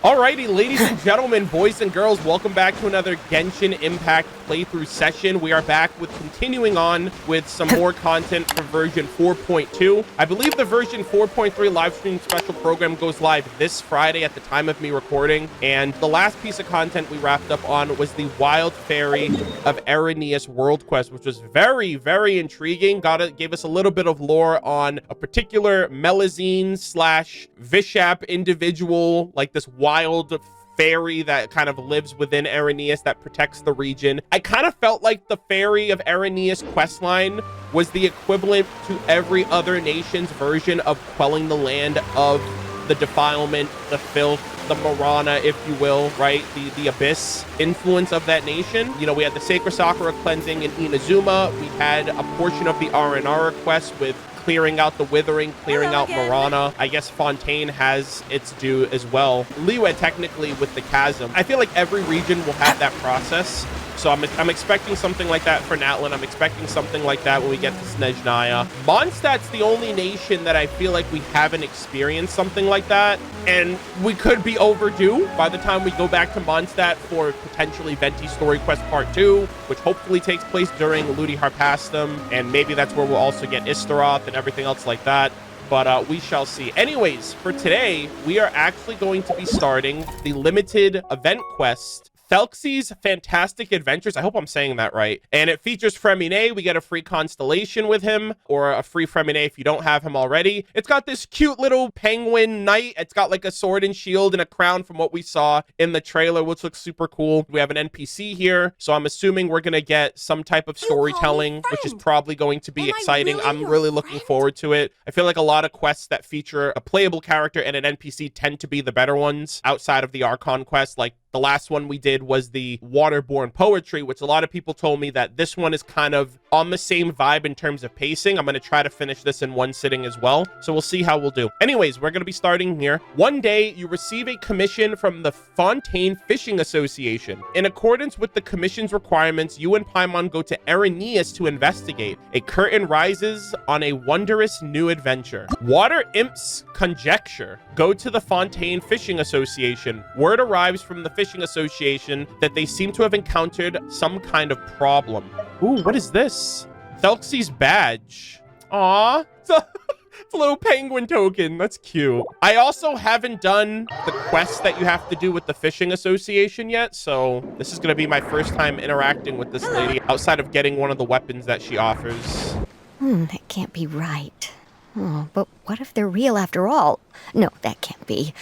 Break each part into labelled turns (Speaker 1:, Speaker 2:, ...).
Speaker 1: Alrighty, ladies and gentlemen, boys and girls, welcome back to another Genshin Impact playthrough session. We are back with continuing on with some more content for version 4.2. I believe the version 4.3 live stream special program goes live this Friday at the time of me recording. And the last piece of content we wrapped up on was the Wild Fairy of Araneus World Quest, which was very, very intriguing. Gave us a little bit of lore on a particular Melazine slash Vishap individual, like this wild fairy that kind of lives within Araneus that protects the region. I kind of felt like the Fairy of Araneus questline was the equivalent to every other nation's version of quelling the land of the defilement, the filth, the Marana, if you will, right? The abyss influence of that nation. You know, we had the Sacred Sakura cleansing in Inazuma. We had a portion of the Aranara quest with clearing out the Withering, clearing out Marana. I guess Fontaine has its due as well. Liyue technically with the Chasm. I feel like every region will have that process. So I'm expecting something like that for Natlan. I'm expecting something like that when we get to Snezhnaya. Mondstadt's the only nation that I feel like we haven't experienced something like that. And we could be overdue by the time we go back to Mondstadt for potentially Venti Story Quest Part 2, which hopefully takes place during Ludi Harpastum. And maybe that's where we'll also get Istaroth and everything else like that. But we shall see. Anyways, for today, we are actually going to be starting the limited event quest, Thelxie's Fantastic Adventures. I hope I'm saying that right. And it features Fremine. We get a free constellation with him, or a free Fremine if you don't have him already. It's got this cute little penguin knight. It's got like a sword and shield and a crown from what we saw in the trailer, which looks super cool. We have an NPC here, so I'm assuming we're going to get some type of storytelling, which is probably going to be exciting. I'm really looking forward to it. I feel like a lot of quests that feature a playable character and an NPC tend to be the better ones outside of the Archon quest. Like the last one we did was the Waterborne Poetry, which a lot of people told me that this one is kind of on the same vibe in terms of pacing. I'm going to try to finish this in one sitting as well. So we'll see how we'll do. Anyways, we're going to be starting here. One day, you receive a commission from the Fontaine Fishing Association. In accordance with the commission's requirements, you and Paimon go to Araneus to investigate. A curtain rises on a wondrous new adventure. Water Imps conjecture. Go to the Fontaine Fishing Association. Word arrives from the Fishing Association that they seem to have encountered some kind of problem. Ooh, what is this? Thelxie's badge. Aw, it's a little penguin token. That's cute. I also haven't done the quest that you have to do with the Fishing Association yet, so this is going to be my first time interacting with this lady outside of getting one of the weapons that she offers.
Speaker 2: That can't be right. Oh, but what if they're real after all? No, that can't be.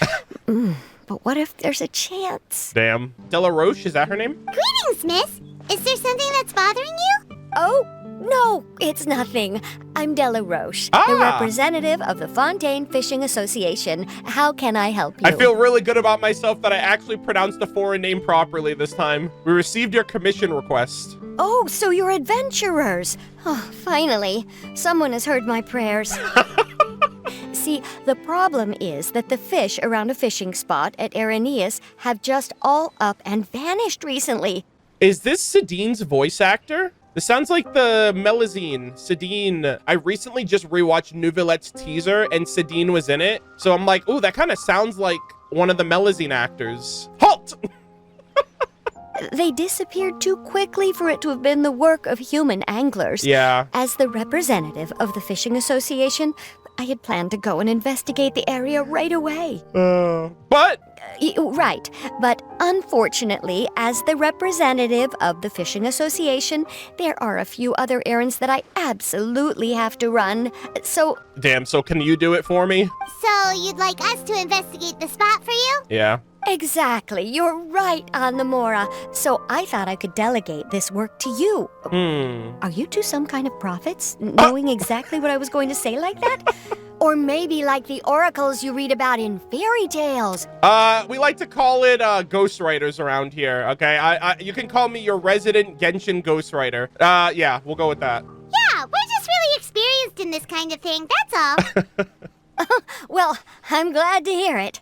Speaker 2: But what if there's a chance?
Speaker 1: Damn. Delaroche, is that her name?
Speaker 3: Greetings, miss. Is there something that's bothering you?
Speaker 2: Oh, no, it's nothing. I'm Delaroche, the representative of the Fontaine Fishing Association. How can I help you?
Speaker 1: I feel really good about myself that I actually pronounced the foreign name properly this time. We received your commission request.
Speaker 2: Oh, so you're adventurers. Oh, finally. Someone has heard my prayers. See, the problem is that the fish around a fishing spot at Araneus have just all up and vanished recently.
Speaker 1: Is this Sadine's voice actor? This sounds like the Melazine, Sadine. I recently just rewatched Nouvelette's teaser and Sadine was in it. So I'm like, ooh, that kind of sounds like one of the Melazine actors. Halt!
Speaker 2: They disappeared too quickly for it to have been the work of human anglers.
Speaker 1: Yeah.
Speaker 2: As the representative of the Fishing Association, I had planned to go and investigate the area right away.
Speaker 1: But
Speaker 2: Right, but unfortunately, as the representative of the Fishing Association, there are a few other errands that I absolutely have to run, so...
Speaker 1: Damn, so can you do it for me?
Speaker 3: So you'd like us to investigate the spot for you?
Speaker 1: Yeah.
Speaker 2: Exactly, you're right on the Mora. So I thought I could delegate this work to you. Are you two some kind of prophets, knowing exactly what I was going to say like that? Or maybe like the oracles you read about in fairy tales.
Speaker 1: We like to call it ghostwriters around here, okay? You can call me your resident Genshin ghostwriter. Yeah, we'll go with that.
Speaker 3: Yeah, we're just really experienced in this kind of thing, that's all.
Speaker 2: Well, I'm glad to hear it.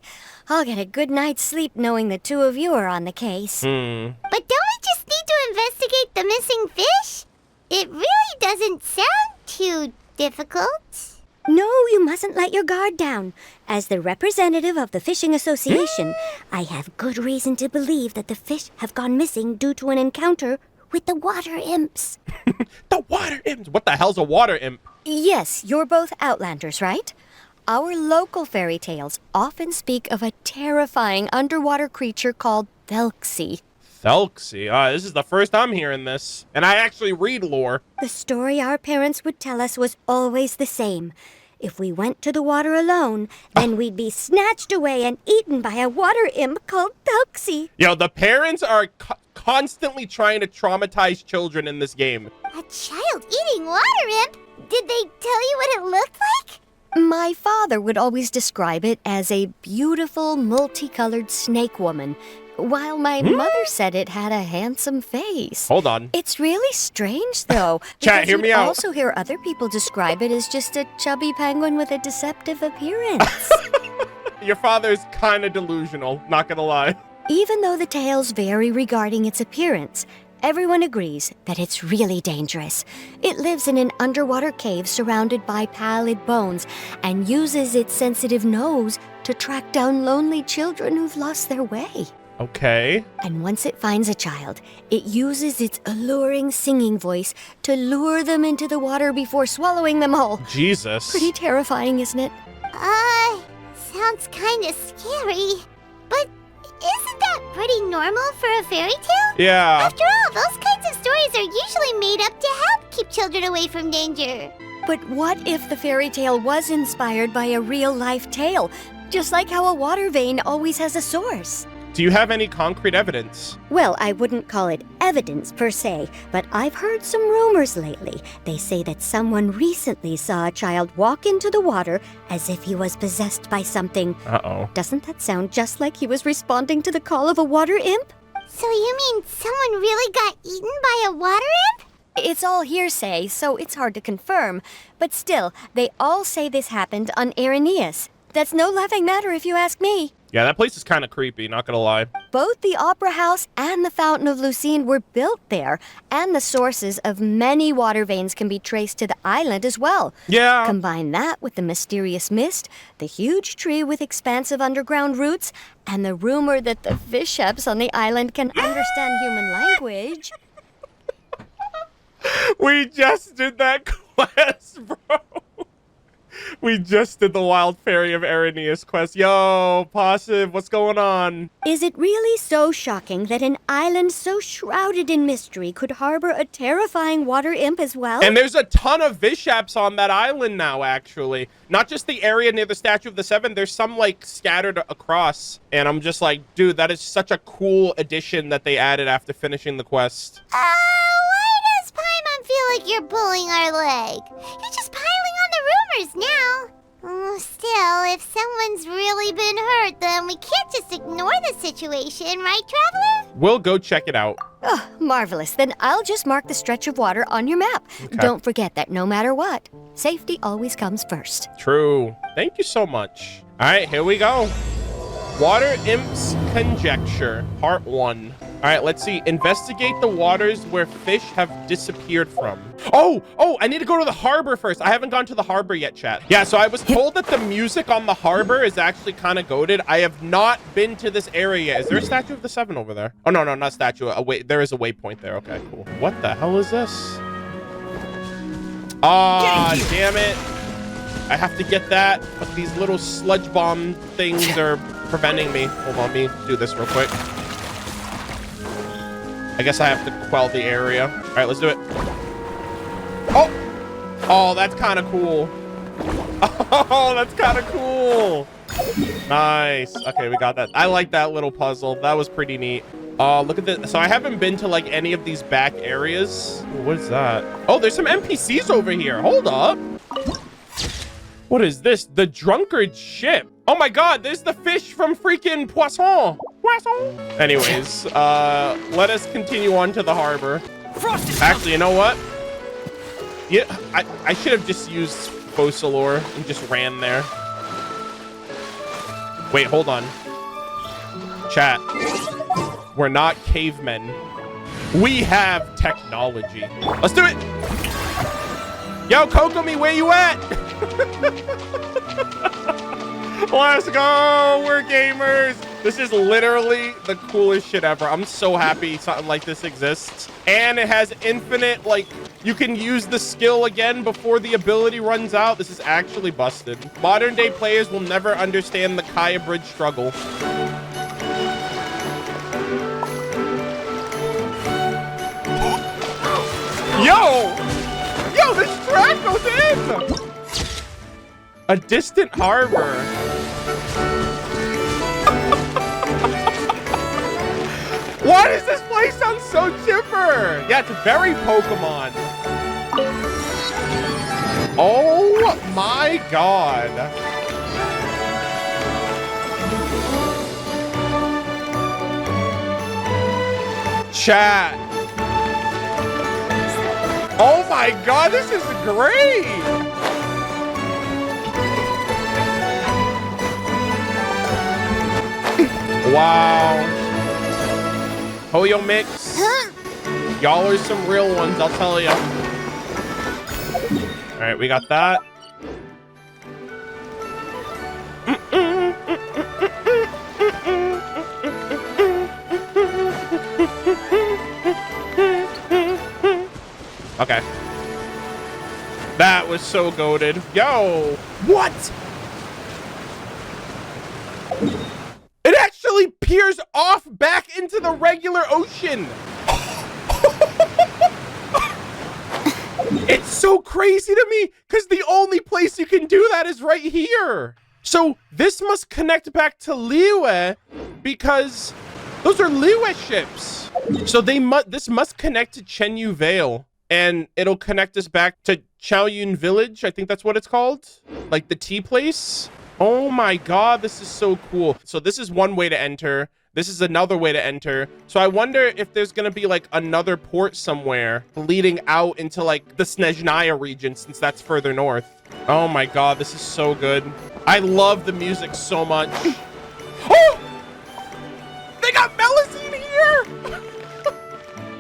Speaker 2: I'll get a good night's sleep knowing the two of you are on the case.
Speaker 3: But don't we just need to investigate the missing fish? It really doesn't sound too difficult.
Speaker 2: No, you mustn't let your guard down. As the representative of the Fishing Association, I have good reason to believe that the fish have gone missing due to an encounter with the water imps.
Speaker 1: The water imps? What the hell's a water imp?
Speaker 2: Yes, you're both Outlanders, right? Our local fairy tales often speak of a terrifying underwater creature called Thelxie.
Speaker 1: Thelxie? This is the first I'm hearing this. And I actually read lore.
Speaker 2: The story our parents would tell us was always the same. If we went to the water alone, then we'd be snatched away and eaten by a water imp called Thelxie.
Speaker 1: Yo, the parents are constantly trying to traumatize children in this game.
Speaker 3: A child eating water imp? Did they tell you what it looked like?
Speaker 2: My father would always describe it as a beautiful, multicolored snake woman, while my mother said it had a handsome face.
Speaker 1: Hold on.
Speaker 2: It's really strange, though.
Speaker 1: Chat, hear me out.
Speaker 2: You also hear other people describe it as just a chubby penguin with a deceptive appearance.
Speaker 1: Your father's kind of delusional, not gonna lie.
Speaker 2: Even though the tales vary regarding its appearance, everyone agrees that it's really dangerous. It lives in an underwater cave surrounded by pallid bones and uses its sensitive nose to track down lonely children who've lost their way.
Speaker 1: Okay.
Speaker 2: And once it finds a child, it uses its alluring singing voice to lure them into the water before swallowing them all.
Speaker 1: Jesus.
Speaker 2: Pretty terrifying, isn't it?
Speaker 3: Sounds kinda scary. But isn't that pretty normal for a fairy tale?
Speaker 1: Yeah.
Speaker 3: After all, those kinds of stories are usually made up to help keep children away from danger.
Speaker 2: But what if the fairy tale was inspired by a real-life tale? Just like how a water vein always has a source.
Speaker 1: Do you have any concrete evidence?
Speaker 2: Well, I wouldn't call it evidence per se, but I've heard some rumors lately. They say that someone recently saw a child walk into the water as if he was possessed by something.
Speaker 1: Uh-oh.
Speaker 2: Doesn't that sound just like he was responding to the call of a water imp?
Speaker 3: So you mean someone really got eaten by a water imp?
Speaker 2: It's all hearsay, so it's hard to confirm. But still, they all say this happened on Araneus. That's no laughing matter if you ask me.
Speaker 1: Yeah, that place is kind of creepy, not gonna lie.
Speaker 2: Both the Opera House and the Fountain of Lucine were built there, and the sources of many water veins can be traced to the island as well.
Speaker 1: Yeah.
Speaker 2: Combine that with the mysterious mist, the huge tree with expansive underground roots, and the rumor that the fish apps on the island can understand human language.
Speaker 1: We just did that quest, bro. We just did the Wild Fairy of Araneus quest. Yo, Positive, what's going on?
Speaker 2: Is it really so shocking that an island so shrouded in mystery could harbor a terrifying water imp as well?
Speaker 1: And there's a ton of Vishaps on that island now, actually. Not just the area near the Statue of the Seven. There's some, like, scattered across. And I'm just like, dude, that is such a cool addition that they added after finishing the quest.
Speaker 3: Why does Paimon feel like you're pulling our leg? You're just piling on the rumors now. Still, if someone's really been hurt, then we can't just ignore the situation, right, Traveler?
Speaker 1: We'll go check it out.
Speaker 2: Oh, marvelous. Then I'll just mark the stretch of water on your map.
Speaker 1: Okay.
Speaker 2: Don't forget that no matter what, safety always comes first.
Speaker 1: True. Thank you so much. All right, here we go. Water Imp's Conjecture, Part 1. All right, let's see. Investigate the waters where fish have disappeared from. Oh, I need to go to the harbor first. I haven't gone to the harbor yet, chat. Yeah, so I was told that the music on the harbor is actually kind of goated. I have not been to this area yet. Is there a Statue of the Seven over there? Oh, no, not statue. There is a waypoint there. Okay, cool. What the hell is this? Ah, damn it. I have to get that, but these little sludge bomb things are preventing me. Hold on, let me do this real quick. I guess I have to quell the area. All right, let's do it. Oh, that's kind of cool. Oh, that's kind of cool. Nice. Okay, we got that. I like that little puzzle. That was pretty neat. Look at this. So I haven't been to like any of these back areas. What is that? Oh, there's some NPCs over here. Hold up. What is this? The drunkard ship. Oh my god, there's the fish from freaking Poisson. Anyways, let us continue on to the harbor. Actually, you know what? Yeah, I should have just used Focalure and just ran there. Wait, hold on. Chat. We're not cavemen. We have technology. Let's do it. Yo, Kokomi, where you at? Let's go. We're gamers. This is literally the coolest shit ever. I'm so happy something like this exists. And it has infinite, like, you can use the skill again before the ability runs out. This is actually busted. Modern day players will never understand the Kaya Bridge struggle. Yo, this track goes in. A distant harbor. Why does this place sound so chipper? Yeah, it's very Pokemon. Oh my God. Chat. Oh my God, this is great. Wow. Hoyo mix. Y'all are some real ones, I'll tell you. All right, we got that. Okay. That was so goated. Yo, what? It actually peers off back into the regular ocean. It's so crazy to me because the only place you can do that is right here. So this must connect back to Liyue because those are Liyue ships. So this must connect to Chenyu Vale. And it'll connect us back to Chaoyun Village. I think that's what it's called. Like the tea place. Oh my God, this is so cool. So this is one way to enter. This is another way to enter. So I wonder if there's going to be like another port somewhere leading out into like the Snezhnaya region, since that's further north. Oh my God, this is so good. I love the music so much. Oh! They got Melusine here!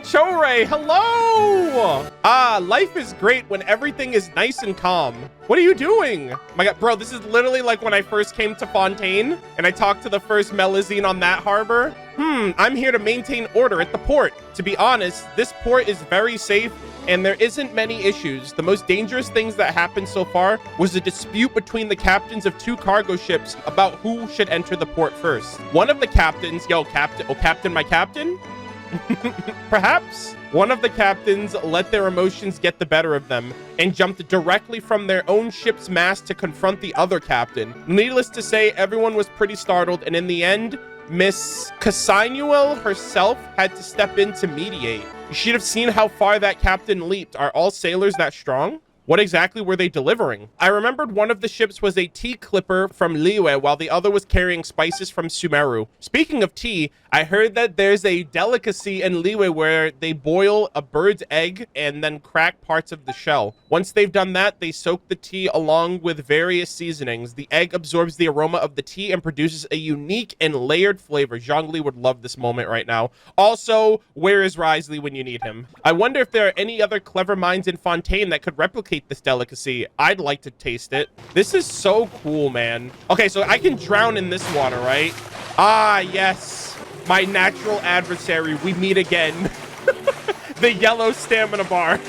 Speaker 1: Chorei, hello! Ah, life is great when everything is nice and calm. What are you doing? My God, bro, this is literally like when I first came to Fontaine and I talked to the first Melusine on that harbor. I'm here to maintain order at the port. To be honest, this port is very safe and there isn't many issues. The most dangerous things that happened so far was a dispute between the captains of 2 cargo ships about who should enter the port first. One of the captains, captain, my captain? Perhaps one of the captains let their emotions get the better of them and jumped directly from their own ship's mast to confront the other captain. Needless to say, everyone was pretty startled, and in the end, Miss Cassinuel herself had to step in to mediate. You should have seen how far that captain leaped. Are all sailors that strong? What exactly were they delivering? I remembered one of the ships was a tea clipper from Liyue, while the other was carrying spices from Sumeru. Speaking of tea, I heard that there's a delicacy in Liyue where they boil a bird's egg and then crack parts of the shell. Once they've done that, they soak the tea along with various seasonings. The egg absorbs the aroma of the tea and produces a unique and layered flavor. Zhongli would love this moment right now. Also, where is Risley when you need him? I wonder if there are any other clever minds in Fontaine that could replicate this delicacy. I'd like to taste it. This is so cool, man. Okay, so I can drown in this water, right? Ah, yes. My natural adversary. We meet again. The yellow stamina bar.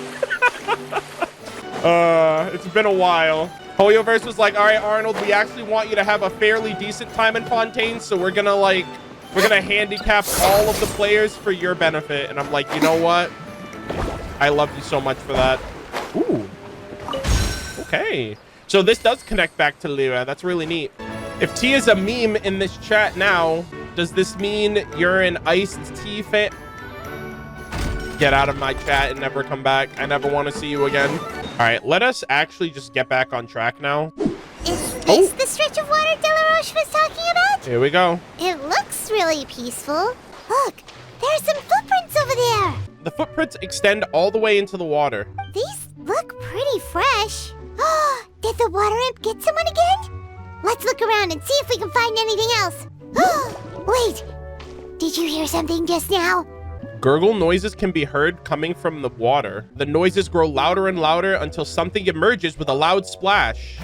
Speaker 1: It's been a while. Hoyoverse was like, all right, Arnold, we actually want you to have a fairly decent time in Fontaine, so we're gonna handicap all of the players for your benefit. And I'm like, you know what? I love you so much for that. Ooh. Okay. So this does connect back to Liyue. That's really neat. If tea is a meme in this chat now, does this mean you're an iced tea fan? Get out of my chat and never come back. I never want to see you again. All right, let us actually just get back on track now.
Speaker 3: Is this the stretch of water Delaroche was talking about?
Speaker 1: Here we go.
Speaker 3: It looks really peaceful. Look, there's some footprints over there.
Speaker 1: The footprints extend all the way into the water.
Speaker 3: These look pretty fresh. Did the water imp get someone again? Let's look around and see if we can find anything else. Wait, did you hear something just now?
Speaker 1: Gurgle noises can be heard coming from the water. The noises grow louder and louder until something emerges with a loud splash.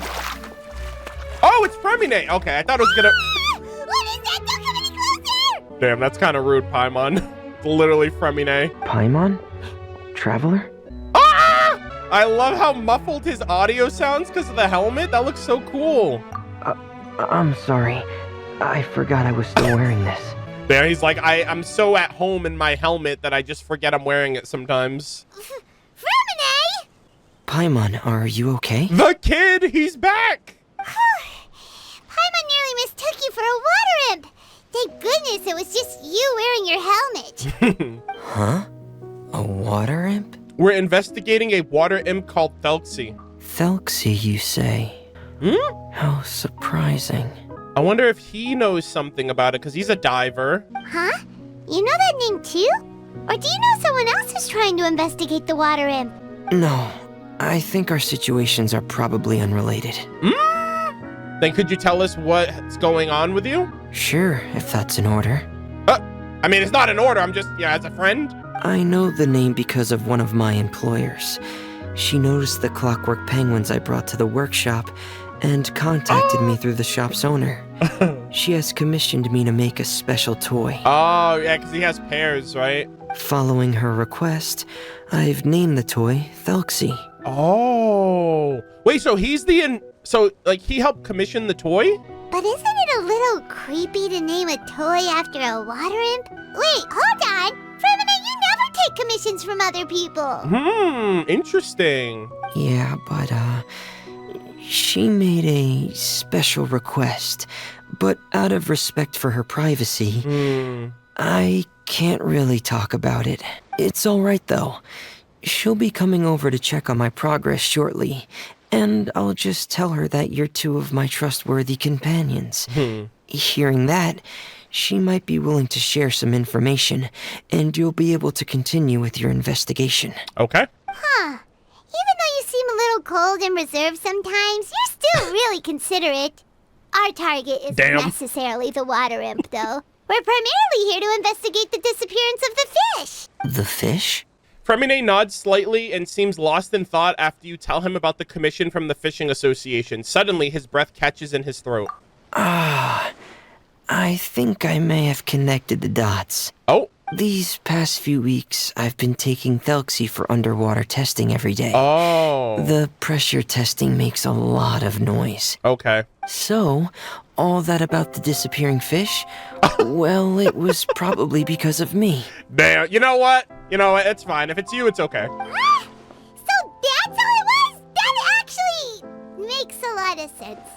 Speaker 1: Oh, it's Fremine. Okay, I thought it was gonna...
Speaker 3: What is that? Don't come any closer!
Speaker 1: Damn, that's kind of rude, Paimon. It's literally Fremine.
Speaker 4: Paimon? Traveler?
Speaker 1: Ah! I love how muffled his audio sounds because of the helmet. That looks so cool.
Speaker 4: I'm sorry. I forgot I was still wearing this.
Speaker 1: There, he's like, I'm so at home in my helmet that I just forget I'm wearing it sometimes.
Speaker 3: Fremine!
Speaker 4: Paimon, are you okay?
Speaker 1: The kid, he's back.
Speaker 3: Paimon nearly mistook you for a water imp. Thank goodness it was just you wearing your helmet.
Speaker 4: Huh? A water imp?
Speaker 1: We're investigating a water imp called Thelxie.
Speaker 4: Thelxie, you say? How surprising.
Speaker 1: I wonder if he knows something about it because he's a diver.
Speaker 3: Huh? You know that name too? Or do you know someone else is trying to investigate the water imp?
Speaker 4: No, I think our situations are probably unrelated.
Speaker 1: Then could you tell us what's going on with you?
Speaker 4: Sure, if that's in order.
Speaker 1: I mean, it's not in order. I'm just, as a friend.
Speaker 4: I know the name because of one of my employers. She noticed the clockwork penguins I brought to the workshop and contacted me through the shop's owner. She has commissioned me to make a special toy.
Speaker 1: Oh, yeah, because he has pairs, right?
Speaker 4: Following her request, I've named the toy Thelxie.
Speaker 1: Oh. Wait, so he's he helped commission the toy?
Speaker 3: But isn't it a little creepy to name a toy after a water imp? Wait, hold on. Fremine, you never take commissions from other people.
Speaker 1: Interesting.
Speaker 4: Yeah, but, she made a special request, but out of respect for her privacy, I can't really talk about it. It's alright though. She'll be coming over to check on my progress shortly, and I'll just tell her that you're two of my trustworthy companions. Hearing that, she might be willing to share some information, and you'll be able to continue with your investigation.
Speaker 1: Okay.
Speaker 3: Huh. Even though you seem a little cold and reserved sometimes, you're still really considerate. Our target isn't necessarily the water imp, though. We're primarily here to investigate the disappearance of the fish.
Speaker 4: The fish?
Speaker 1: Fremine nods slightly and seems lost in thought after you tell him about the commission from the Fishing Association. Suddenly, his breath catches in his throat.
Speaker 4: I think I may have connected the dots.
Speaker 1: Oh.
Speaker 4: These past few weeks, I've been taking Thelxie for underwater testing every day.
Speaker 1: Oh.
Speaker 4: The pressure testing makes a lot of noise.
Speaker 1: Okay.
Speaker 4: So, all that about the disappearing fish? Well, it was probably because of me.
Speaker 1: Damn. You know what? It's fine. If it's you, it's okay.
Speaker 3: So that's all it was? That actually makes a lot of sense.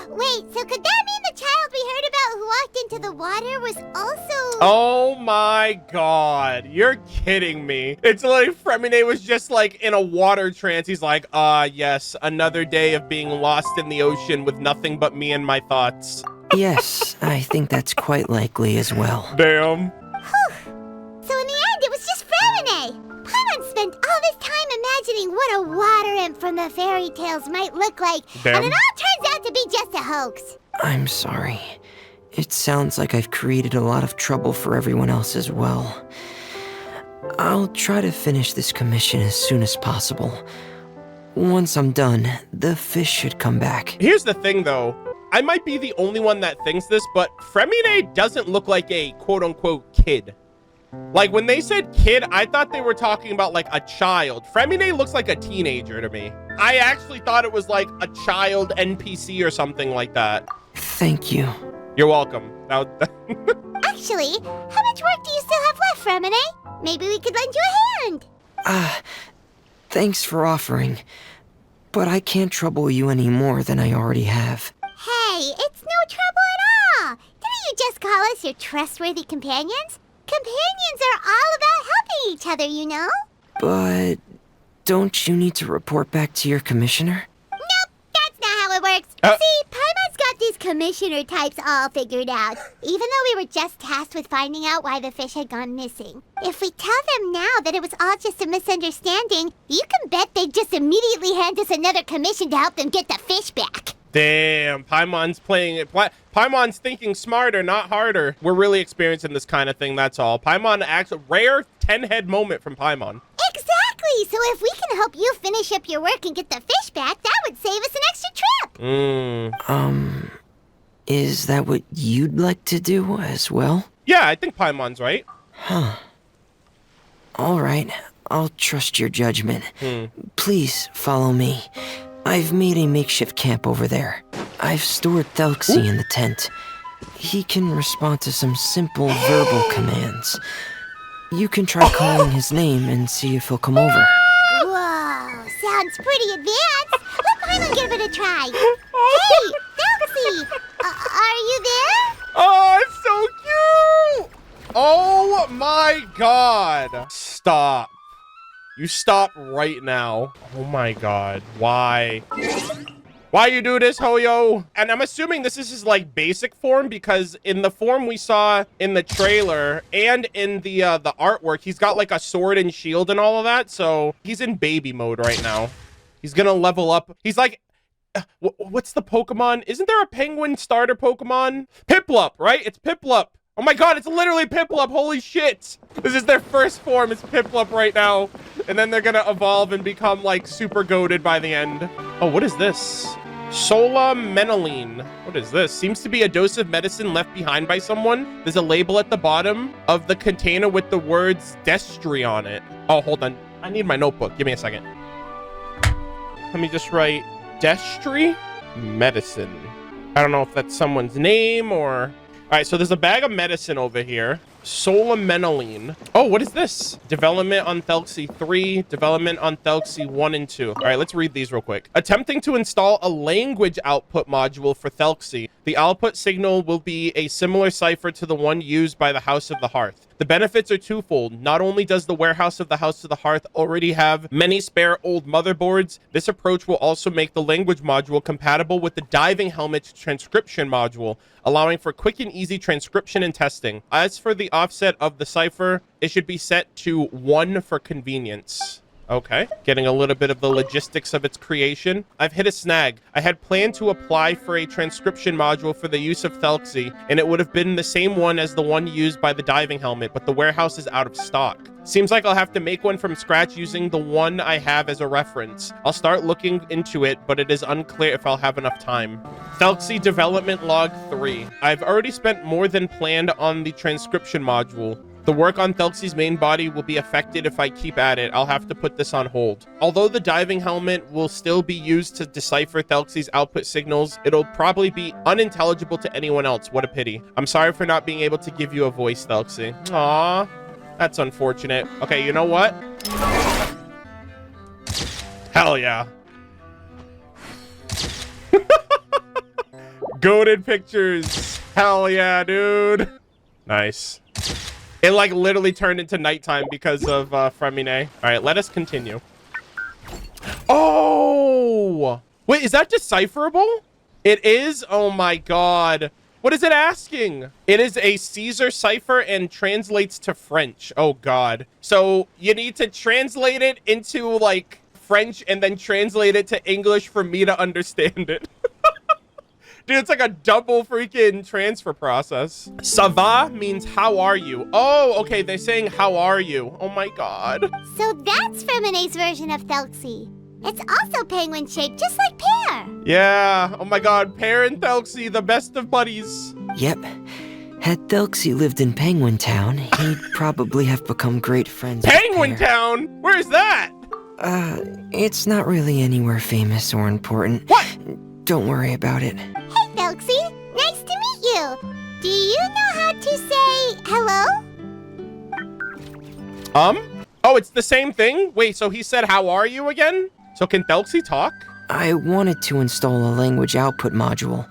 Speaker 3: Wait, so could that mean the child we heard about who walked into the water was also...
Speaker 1: Oh my god. You're kidding me. It's like Fremine was just like in a water trance. He's like, yes, another day of being lost in the ocean with nothing but me and my thoughts.
Speaker 4: Yes, I think that's quite likely as well.
Speaker 1: Damn.
Speaker 3: So in the end, it was just Fremine. Paimon spent all this time imagining what a water imp from the fairy tales might look like.
Speaker 1: Damn.
Speaker 3: And it all turns out to be just a hoax.
Speaker 4: I'm sorry. It sounds like I've created a lot of trouble for everyone else as well. I'll try to finish this commission as soon as possible. Once I'm done, the fish should come back.
Speaker 1: Here's the thing, though. I might be the only one that thinks this, but Fremine doesn't look like a quote-unquote kid. Like, when they said kid, I thought they were talking about, like, a child. Fremine looks like a teenager to me. I actually thought it was, like, a child NPC or something like that.
Speaker 4: Thank you.
Speaker 1: You're welcome.
Speaker 3: Actually, how much work do you still have left, Fremine? Maybe we could lend you a hand.
Speaker 4: Thanks for offering. But I can't trouble you any more than I already have.
Speaker 3: Hey, it's no trouble at all. Didn't you just call us your trustworthy companions? Companions are all about helping each other, you know?
Speaker 4: But don't you need to report back to your commissioner?
Speaker 3: Nope, that's not how it works. See, Paimon's got these commissioner types all figured out, even though we were just tasked with finding out why the fish had gone missing. If we tell them now that it was all just a misunderstanding, you can bet they'd just immediately hand us another commission to help them get the fish back.
Speaker 1: Damn, Paimon's playing it. Paimon's thinking smarter, not harder. We're really experiencing this kind of thing, that's all. Paimon acts rare 10-head moment from Paimon.
Speaker 3: Exactly! So if we can help you finish up your work and get the fish back, that would save us an extra trip!
Speaker 4: Is that what you'd like to do as well?
Speaker 1: Yeah, I think Paimon's right.
Speaker 4: Huh. Alright, I'll trust your judgment. Please follow me. I've made a makeshift camp over there. I've stored Thelxie in the tent. He can respond to some simple verbal commands. You can try calling his name and see if he'll come over.
Speaker 3: Whoa, sounds pretty advanced. Let Paimon give it a try. Hey, Thelxie, are you there?
Speaker 1: Oh, it's so cute! Oh my god. Stop. You stop right now. Oh my god. Why? Why you do this, Hoyo? And I'm assuming this is his, like, basic form, because in the form we saw in the trailer and in the artwork, he's got, like, a sword and shield and all of that, so he's in baby mode right now. He's gonna level up. He's like... what's the Pokemon? Isn't there a penguin starter Pokemon? Piplup, right? It's Piplup. Oh my god, it's literally Piplup. Holy shit. This is their first form. It's Piplup right now. And then they're gonna evolve and become, like, super goated by the end. Oh, what is this? Solamenolene. What is this? Seems to be a dose of medicine left behind by someone. There's a label at the bottom of the container with the words Destry on it. Oh, hold on. I need my notebook. Give me a second. Let me just write Destry medicine. I don't know if that's someone's name or... All right, so there's a bag of medicine over here. Solamenolene. Oh, what is this? Development on Thelxie 3, development on Thelxie 1 and 2. All right, let's read these real quick. Attempting to install a language output module for Thelxie. The output signal will be a similar cipher to the one used by the House of the Hearth. The benefits are twofold. Not only does the warehouse of the House of the Hearth already have many spare old motherboards, this approach will also make the language module compatible with the diving helmet's transcription module, allowing for quick and easy transcription and testing. As for the offset of the cipher, it should be set to 1 for convenience. Okay, getting a little bit of the logistics of its creation. I've hit a snag. I had planned to apply for a transcription module for the use of Thelxie, and it would have been the same one as the one used by the diving helmet, but the warehouse is out of stock. Seems like I'll have to make one from scratch using the one I have as a reference. I'll start looking into it, but it is unclear if I'll have enough time. Thelxie Development Log 3. I've already spent more than planned on the transcription module. The work on Thelxie's main body will be affected if I keep at it. I'll have to put this on hold. Although the diving helmet will still be used to decipher Thelxie's output signals, it'll probably be unintelligible to anyone else. What a pity. I'm sorry for not being able to give you a voice, Thelxie. Aww. That's unfortunate. Okay, you know what? Hell yeah. Goated pictures. Hell yeah, dude. Nice. It, like, literally turned into nighttime because of Fremine. All right, let us continue. Oh! Wait, is that decipherable? It is? Oh, my God. What is it asking? It is a Caesar cipher and translates to French. Oh, God. So you need to translate it into, like, French and then translate it to English for me to understand it. Dude, it's like a double freaking transfer process. Ça va means how are you? Oh, okay, they're saying how are you? Oh my god.
Speaker 3: So that's Fremine's version of Thelxie. It's also penguin-shaped, just like Pear.
Speaker 1: Yeah, oh my god, Pear and Thelxie, the best of buddies.
Speaker 4: Yep. Had Thelxie lived in Penguin Town, he'd probably have become great friends with
Speaker 1: Penguin
Speaker 4: Pear.
Speaker 1: Town? Where's that?
Speaker 4: It's not really anywhere famous or important.
Speaker 1: What?
Speaker 4: Don't worry about it.
Speaker 3: Hey, Thelxie. Nice to meet you. Do you know how to say hello?
Speaker 1: Oh, it's the same thing? Wait, so he said how are you again? So can Thelxie talk?
Speaker 4: I wanted to install a language output module,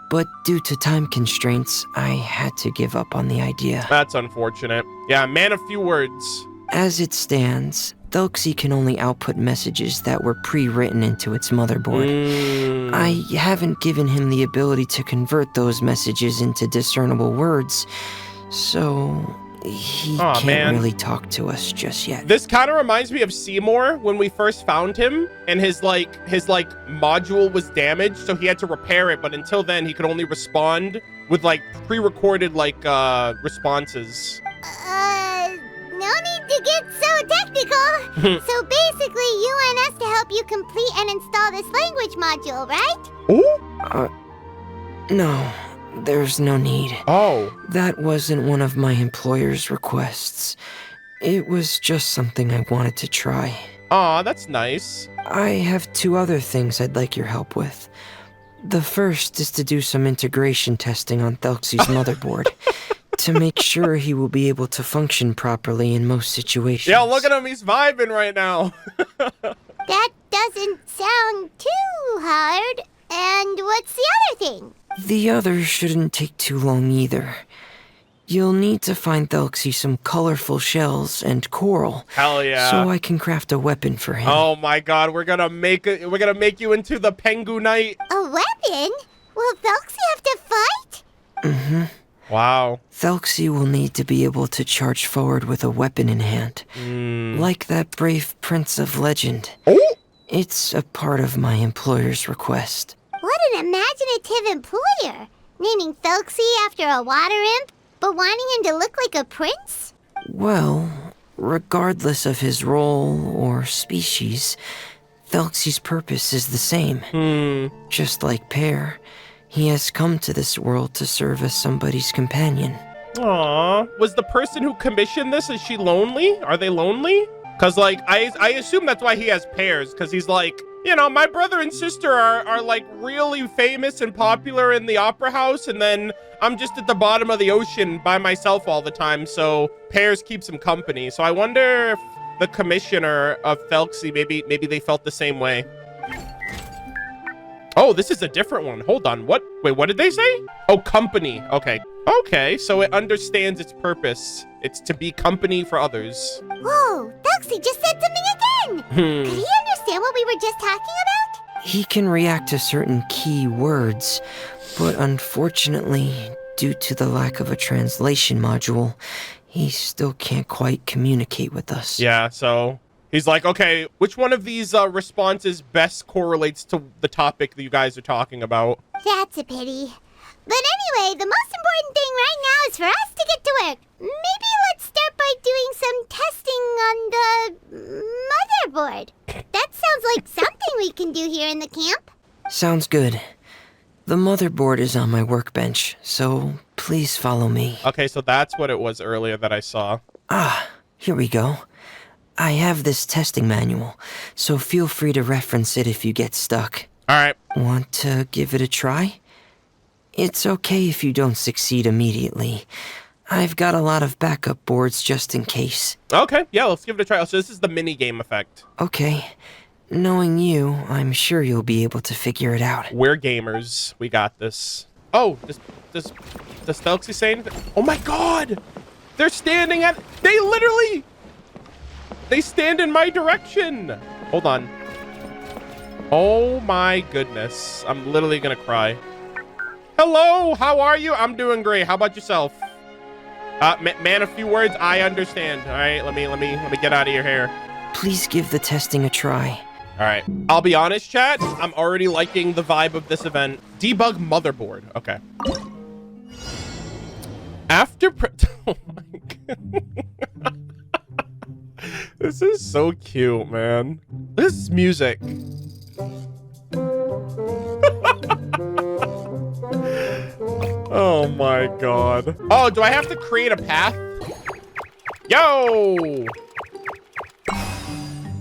Speaker 4: but due to time constraints, I had to give up on the idea.
Speaker 1: That's unfortunate. Yeah, man of few words.
Speaker 4: As it stands, Thelxie can only output messages that were pre-written into its motherboard. I haven't given him the ability to convert those messages into discernible words, so he can't really talk to us just yet.
Speaker 1: This kind of reminds me of Seymour when we first found him, and his module was damaged, so he had to repair it, but until then he could only respond with like pre-recorded responses.
Speaker 3: No need to get so technical. So basically, you want us to help you complete and install this language module, right?
Speaker 1: Oh?
Speaker 4: No, there's no need.
Speaker 1: Oh.
Speaker 4: That wasn't one of my employer's requests. It was just something I wanted to try.
Speaker 1: Aw, that's nice.
Speaker 4: I have 2 other things I'd like your help with. The first is to do some integration testing on Thelxie's motherboard to make sure he will be able to function properly in most situations.
Speaker 1: Yeah, look at him. He's vibing right now.
Speaker 3: That doesn't sound too hard. And what's the other thing?
Speaker 4: The other shouldn't take too long either. You'll need to find Thelxie some colorful shells and coral.
Speaker 1: Hell yeah.
Speaker 4: So I can craft a weapon for him.
Speaker 1: Oh my god, we're gonna make you into the Pengu Knight.
Speaker 3: A weapon? Will Thelxie have to fight?
Speaker 4: Mm-hmm.
Speaker 1: Wow.
Speaker 4: Thelxie will need to be able to charge forward with a weapon in hand. Like that brave prince of legend.
Speaker 1: Oh!
Speaker 4: It's a part of my employer's request.
Speaker 3: What an imaginative employer. Naming Thelxie after a water imp, but wanting him to look like a prince?
Speaker 4: Well, regardless of his role or species, Thelxie's purpose is the same. Just like Pear, he has come to this world to serve as somebody's companion.
Speaker 1: Aw. Was the person who commissioned this, is she lonely? Are they lonely? Because, like, I assume that's why he has pairs, because he's like, you know, my brother and sister are like really famous and popular in the opera house, and then I'm just at the bottom of the ocean by myself all the time, so pairs keeps him company. So I wonder if the commissioner of Thelxie, maybe they felt the same way. Oh, this is a different one. Hold on. What? Wait, what did they say? Oh, company. Okay. Okay, so it understands its purpose. It's to be company for others.
Speaker 3: Whoa, Thelxie just said something again! Could he understand what we were just talking about?
Speaker 4: He can react to certain key words, but unfortunately, due to the lack of a translation module, he still can't quite communicate with us.
Speaker 1: Yeah, so he's like, okay, which one of these responses best correlates to the topic that you guys are talking about?
Speaker 3: That's a pity. But anyway, the most important thing right now is for us to get to work. Maybe let's start by doing some testing on the motherboard. That sounds like something we can do here in the camp.
Speaker 4: Sounds good. The motherboard is on my workbench, so please follow me.
Speaker 1: Okay, so that's what it was earlier that I saw.
Speaker 4: Ah, here we go. I have this testing manual, so feel free to reference it if you get stuck.
Speaker 1: All right.
Speaker 4: Want to give it a try? It's okay if you don't succeed immediately. I've got a lot of backup boards just in case.
Speaker 1: Okay, yeah, let's give it a try. So this is the mini game effect.
Speaker 4: Okay. Knowing you, I'm sure you'll be able to figure it out.
Speaker 1: We're gamers. We got this. Oh, does Thelxie say anything? Oh my god! They're standing at... They stand in my direction! Hold on. Oh my goodness. I'm literally gonna cry. Hello, how are you? I'm doing great. How about yourself? Man, a few words. I understand. All right, let me get out of your hair.
Speaker 4: Please give the testing a try.
Speaker 1: All right. I'll be honest, chat. I'm already liking the vibe of this event. Debug motherboard. Okay. After oh my god. This is so cute, man. This is music. Oh my god. Oh, do I have to create a path? Yo!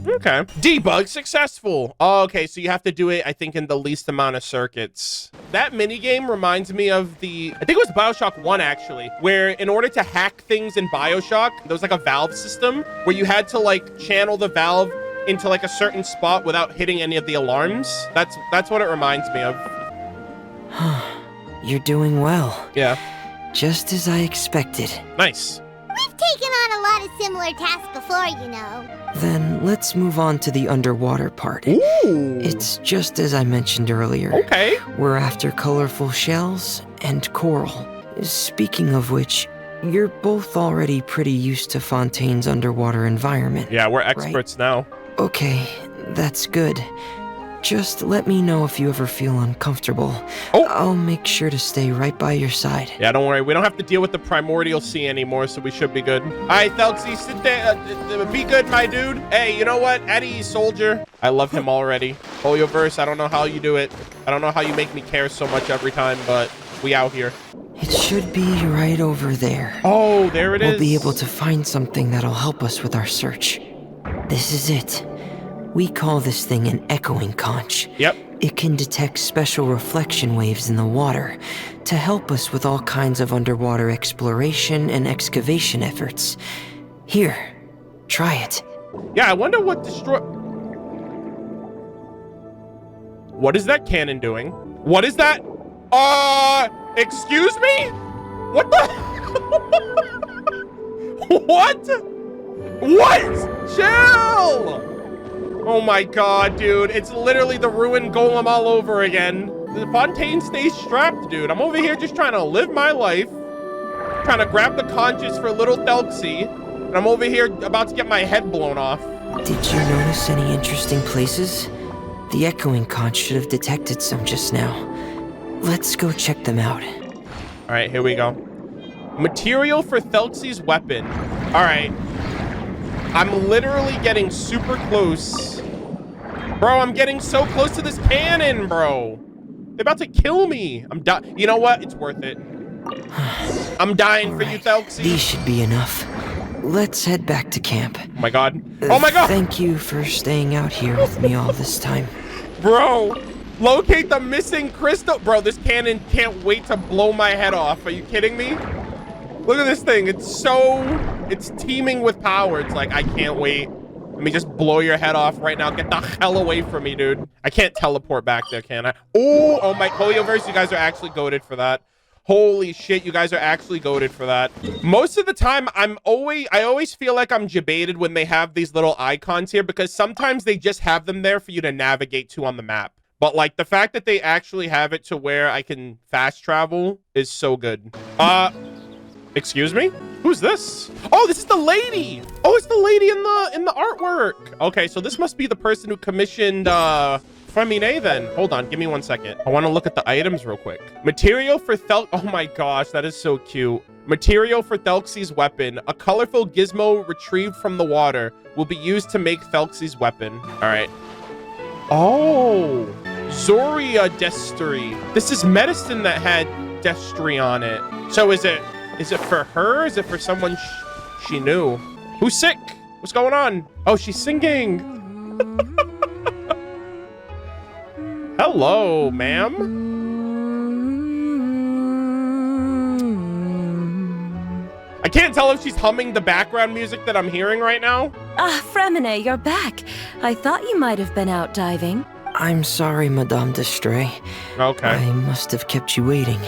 Speaker 1: Okay. Debug successful. Oh, okay, so you have to do it, I think, in the least amount of circuits. That minigame reminds me of the... I think it was Bioshock 1, actually, where in order to hack things in Bioshock, there was like a valve system where you had to, like, channel the valve into, like, a certain spot without hitting any of the alarms. That's what it reminds me of.
Speaker 4: You're doing well.
Speaker 1: Yeah.
Speaker 4: Just as I expected.
Speaker 1: Nice.
Speaker 3: We've taken on a lot of similar tasks before, you know.
Speaker 4: Then let's move on to the underwater part.
Speaker 1: Ooh.
Speaker 4: It's just as I mentioned earlier.
Speaker 1: Okay.
Speaker 4: We're after colorful shells and coral. Speaking of which, you're both already pretty used to Fontaine's underwater environment.
Speaker 1: Yeah, we're experts now.
Speaker 4: Okay, that's good. Just let me know if you ever feel uncomfortable.
Speaker 1: Oh.
Speaker 4: I'll make sure to stay right by your side.
Speaker 1: Yeah, don't worry. We don't have to deal with the primordial sea anymore, so we should be good. All right, Thelxie, sit there. Be good, my dude. Hey, you know what? At ease, soldier. I love him already. Polioverse, I don't know how you do it. I don't know how you make me care so much every time, but we out here.
Speaker 4: It should be right over there.
Speaker 1: Oh, there it is.
Speaker 4: We'll be able to find something that'll help us with our search. This is it. We call this thing an echoing conch.
Speaker 1: Yep.
Speaker 4: It can detect special reflection waves in the water to help us with all kinds of underwater exploration and excavation efforts. Here, try it.
Speaker 1: Yeah, I wonder what What is that cannon doing? What is that? Excuse me? What the? What? What? Chill! Oh my god, dude. It's literally the ruined golem all over again. The Fontaine stays strapped, dude. I'm over here just trying to live my life. Trying to grab the conches for little Thelxie. And I'm over here about to get my head blown off.
Speaker 4: Did you notice any interesting places? The echoing conch should have detected some just now. Let's go check them out.
Speaker 1: All right, here we go. Material for Thelxie's weapon. All right. I'm literally getting super close. Bro, I'm getting so close to this cannon, bro. They're about to kill me. I'm dying. You know what? It's worth it. I'm dying for you, Thelxie.
Speaker 4: These should be enough. Let's head back to camp.
Speaker 1: Oh my god. Oh my god.
Speaker 4: Thank you for staying out here with me all this time.
Speaker 1: Bro, locate the missing crystal. Bro, this cannon can't wait to blow my head off. Are you kidding me? Look at this thing. It's teeming with power. It's like, I can't wait. Let me just blow your head off right now. Get the hell away from me, dude. I can't teleport back there, can I? Oh my Polioverse, you guys are actually goated for that. Holy shit, you guys are actually goated for that. Most of the time, I always feel like I'm debated when they have these little icons here, because sometimes they just have them there for you to navigate to on the map. But like the fact that they actually have it to where I can fast travel is so good. Excuse me? Who's this? Oh, this is the lady. Oh, it's the lady in the artwork. Okay, so this must be the person who commissioned Femine then. Hold on, give me 1 second. I want to look at the items real quick. Material for Oh my gosh, that is so cute. Material for Thelxie's weapon. A colorful gizmo retrieved from the water will be used to make Thelxie's weapon. All right. Oh, Zoria Destry. This is medicine that had Destry on it. So is it for her? Is it for someone she knew? Who's sick? What's going on? Oh, she's singing. Hello, ma'am. I can't tell if she's humming the background music that I'm hearing right now.
Speaker 5: Fremine, you're back. I thought you might have been out diving.
Speaker 4: I'm sorry, Madame Destray.
Speaker 1: Okay.
Speaker 4: I must have kept you waiting.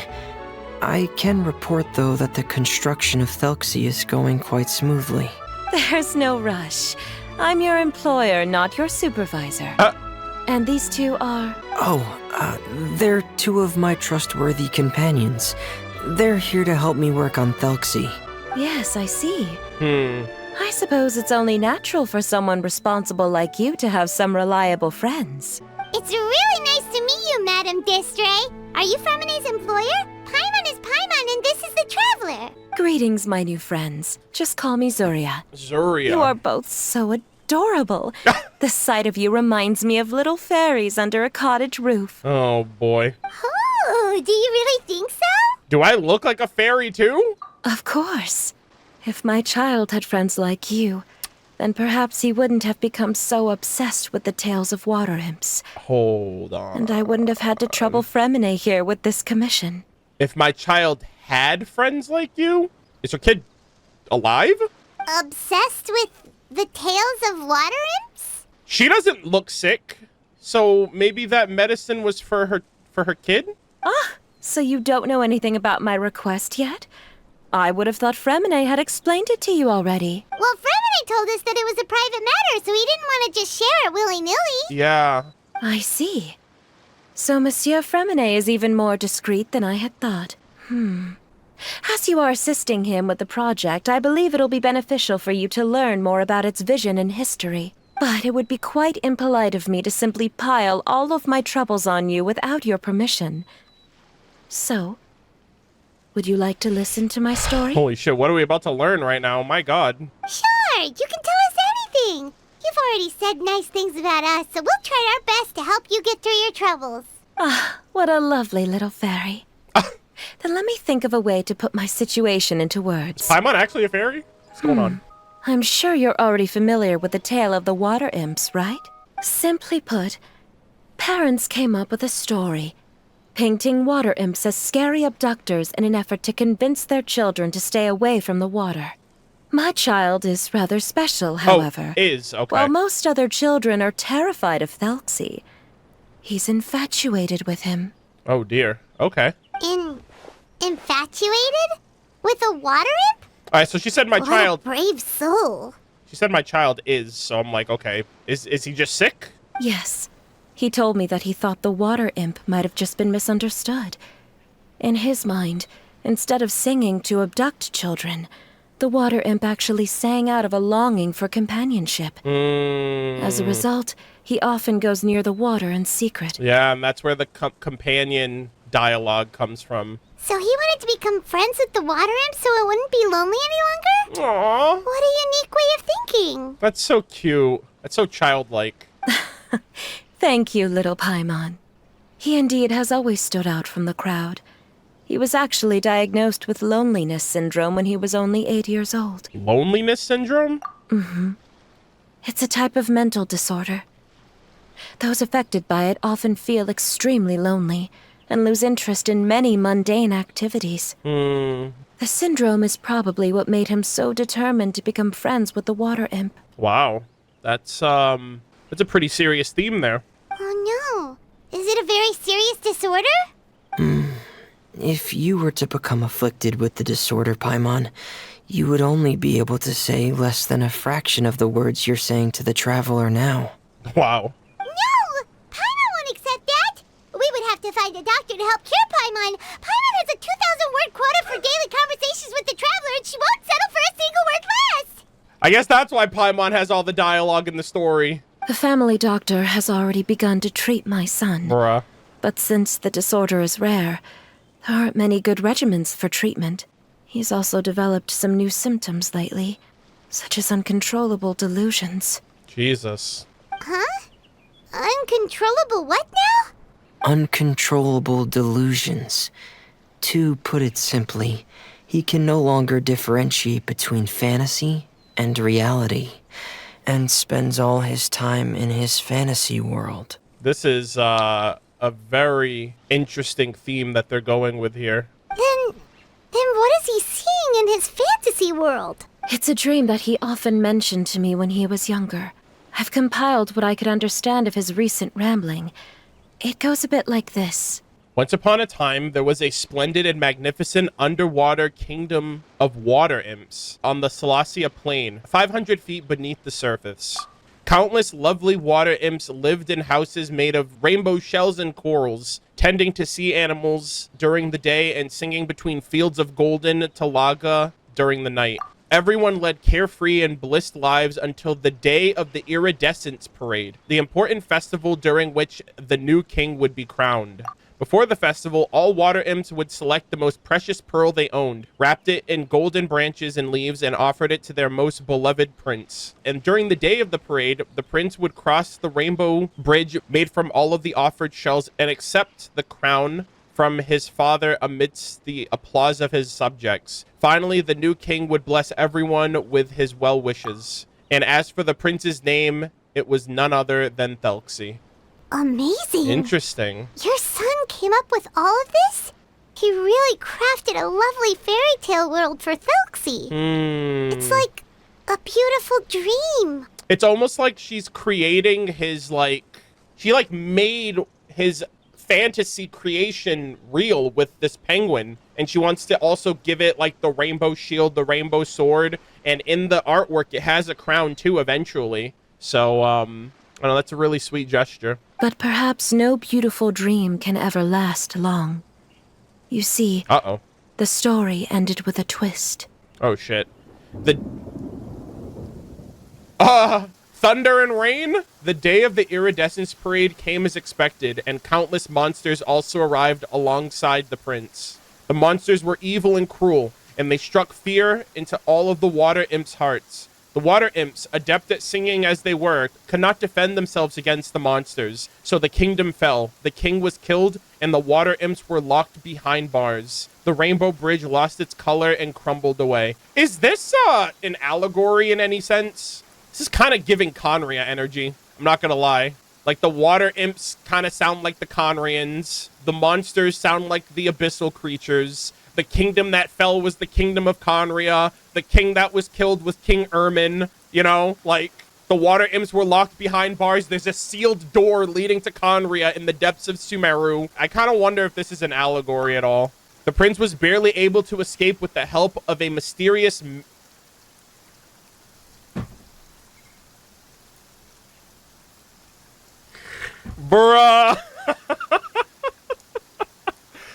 Speaker 4: I can report, though, that the construction of Thelxie is going quite smoothly.
Speaker 5: There's no rush. I'm your employer, not your supervisor. And these two are...
Speaker 4: They're two of my trustworthy companions. They're here to help me work on Thelxie.
Speaker 5: Yes, I see. I suppose it's only natural for someone responsible like you to have some reliable friends.
Speaker 3: It's really nice to meet you, Madame Destray. Are you Femine's employer? Paimon is Paimon, and this is the Traveler.
Speaker 5: Greetings, my new friends. Just call me Zuria.
Speaker 1: Zuria.
Speaker 5: You are both so adorable. The sight of you reminds me of little fairies under a cottage roof.
Speaker 1: Oh, boy.
Speaker 3: Oh, do you really think so?
Speaker 1: Do I look like a fairy, too?
Speaker 5: Of course. If my child had friends like you, then perhaps he wouldn't have become so obsessed with the tales of water imps.
Speaker 1: Hold on.
Speaker 5: And I wouldn't have had to trouble Fremine here with this commission.
Speaker 1: If my child had friends like you? Is her kid alive?
Speaker 3: Obsessed with the tales of water imps?
Speaker 1: She doesn't look sick. So maybe that medicine was for her kid?
Speaker 5: So you don't know anything about my request yet? I would have thought Fremine had explained it to you already.
Speaker 3: Well, Fremine told us that it was a private matter, so he didn't want to just share it willy-nilly.
Speaker 1: Yeah.
Speaker 5: I see. So Monsieur Fremine is even more discreet than I had thought. As you are assisting him with the project, I believe it'll be beneficial for you to learn more about its vision and history. But it would be quite impolite of me to simply pile all of my troubles on you without your permission. So, would you like to listen to my story?
Speaker 1: Holy shit, what are we about to learn right now? My God.
Speaker 3: Sure, you can tell us anything. You've already said nice things about us, so we'll try our best to help you get through your troubles.
Speaker 5: Ah, what a lovely little fairy. Then let me think of a way to put my situation into words.
Speaker 1: Paimon actually a fairy? What's going on?
Speaker 5: I'm sure you're already familiar with the tale of the water imps, right? Simply put, parents came up with a story, painting water imps as scary abductors in an effort to convince their children to stay away from the water. My child is rather special, however.
Speaker 1: Oh, is, okay.
Speaker 5: While most other children are terrified of Thelxie, he's infatuated with him.
Speaker 1: Oh dear, okay.
Speaker 3: Infatuated? With a water imp?
Speaker 1: Alright, so she said my child...
Speaker 3: What a brave soul.
Speaker 1: She said my child is, so I'm like, okay. Is he just sick?
Speaker 5: Yes. He told me that he thought the water imp might have just been misunderstood. In his mind, instead of singing to abduct children, the water imp actually sang out of a longing for companionship. As a result, he often goes near the water in secret.
Speaker 1: Yeah, and that's where the companion dialogue comes from.
Speaker 3: So he wanted to become friends with the water imp so it wouldn't be lonely any longer?
Speaker 1: Aww.
Speaker 3: What a unique way of thinking.
Speaker 1: That's so cute. That's so childlike.
Speaker 5: Thank you, little Paimon. He indeed has always stood out from the crowd. He was actually diagnosed with loneliness syndrome when he was only 8 years old.
Speaker 1: Loneliness syndrome?
Speaker 5: It's a type of mental disorder. Those affected by it often feel extremely lonely and lose interest in many mundane activities. The syndrome is probably what made him so determined to become friends with the water imp.
Speaker 1: Wow. That's a pretty serious theme there.
Speaker 3: Oh no. Is it a very serious disorder?
Speaker 4: If you were to become afflicted with the disorder, Paimon, you would only be able to say less than a fraction of the words you're saying to the traveler now.
Speaker 1: Wow.
Speaker 3: No! Paimon won't accept that! We would have to find a doctor to help cure Paimon. Paimon has a 2,000-word quota for daily conversations with the traveler, and she won't settle for a single word less!
Speaker 1: I guess that's why Paimon has all the dialogue in the story.
Speaker 5: The family doctor has already begun to treat my son.
Speaker 1: Bruh.
Speaker 5: But since the disorder is rare, there aren't many good regimens for treatment. He's also developed some new symptoms lately, such as uncontrollable delusions.
Speaker 1: Jesus.
Speaker 3: Huh? Uncontrollable what now?
Speaker 4: Uncontrollable delusions. To put it simply, he can no longer differentiate between fantasy and reality, and spends all his time in his fantasy world.
Speaker 1: This is a very interesting theme that they're going with here.
Speaker 3: Then what is he seeing in his fantasy world?
Speaker 5: It's a dream that he often mentioned to me when he was younger. I've compiled what I could understand of his recent rambling. It goes a bit like this.
Speaker 1: Once upon a time, there was a splendid and magnificent underwater kingdom of water imps on the Thelxie plain, 500 feet beneath the surface. Countless lovely water imps lived in houses made of rainbow shells and corals, tending to sea animals during the day and singing between fields of golden Talaga during the night. Everyone led carefree and blissed lives until the day of the Iridescence Parade, the important festival during which the new king would be crowned. Before the festival, all water imps would select the most precious pearl they owned, wrapped it in golden branches and leaves, and offered it to their most beloved prince. And during the day of the parade, the prince would cross the rainbow bridge made from all of the offered shells and accept the crown from his father amidst the applause of his subjects. Finally, the new king would bless everyone with his well wishes. And as for the prince's name, it was none other than Thelxie.
Speaker 3: Amazing.
Speaker 1: Interesting.
Speaker 3: Your son came up with all of this? He really crafted a lovely fairy tale world for Thelxie. It's like a beautiful dream.
Speaker 1: It's almost like she's creating his, she made his fantasy creation real with this penguin, and she wants to also give it the rainbow shield, the rainbow sword, and in the artwork it has a crown too eventually. So I don't know, that's a really sweet gesture.
Speaker 5: But perhaps no beautiful dream can ever last long. You see, the story ended with a twist.
Speaker 1: Oh shit. Thunder and rain? The day of the iridescence parade came as expected, and countless monsters also arrived alongside the prince. The monsters were evil and cruel, and they struck fear into all of the water imps' hearts. The water imps, adept at singing as they were, could not defend themselves against the monsters, so the kingdom fell. The king was killed, and the water imps were locked behind bars. The rainbow bridge lost its color and crumbled away. Is this an allegory in any sense? This is kind of giving Conria energy. I'm not gonna lie. Like, the water imps kind of sound like the Conrians. The monsters sound like the abyssal creatures. The kingdom that fell was the kingdom of Conria. The king that was killed was King Ermin. You know, like, the water imps were locked behind bars. There's a sealed door leading to Conria in the depths of Sumeru. I kind of wonder if this is an allegory at all. The prince was barely able to escape with the help of a mysterious... Bruh.